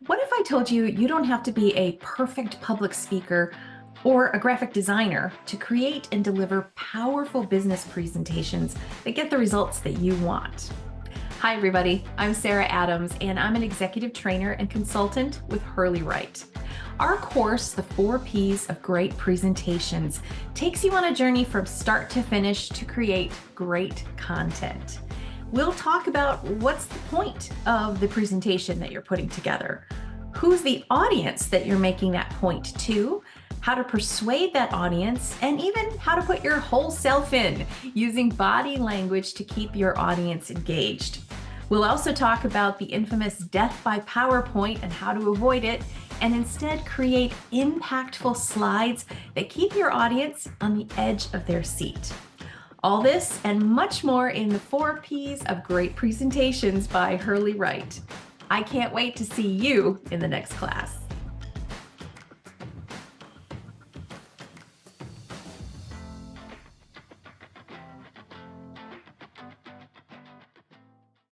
What if I told you you don't have to be a perfect public speaker or a graphic designer to create and deliver powerful business presentations that get the results that you want? Hi, everybody. I'm Sarah Adams, and I'm an executive trainer and consultant with Hurley Write. Our course, The 4 Ps of Great Presentations, takes you on a journey from start to finish to create great content. We'll talk about what's the point of the presentation that you're putting together, who's the audience that you're making that point to, how to persuade that audience, and even how to put your whole self in using body language to keep your audience engaged. We'll also talk about the infamous death by PowerPoint and how to avoid it, and instead create impactful slides that keep your audience on the edge of their seat. All this and much more in the 4 Ps of Great Presentations by Hurley Write. I can't wait to see you in the next class.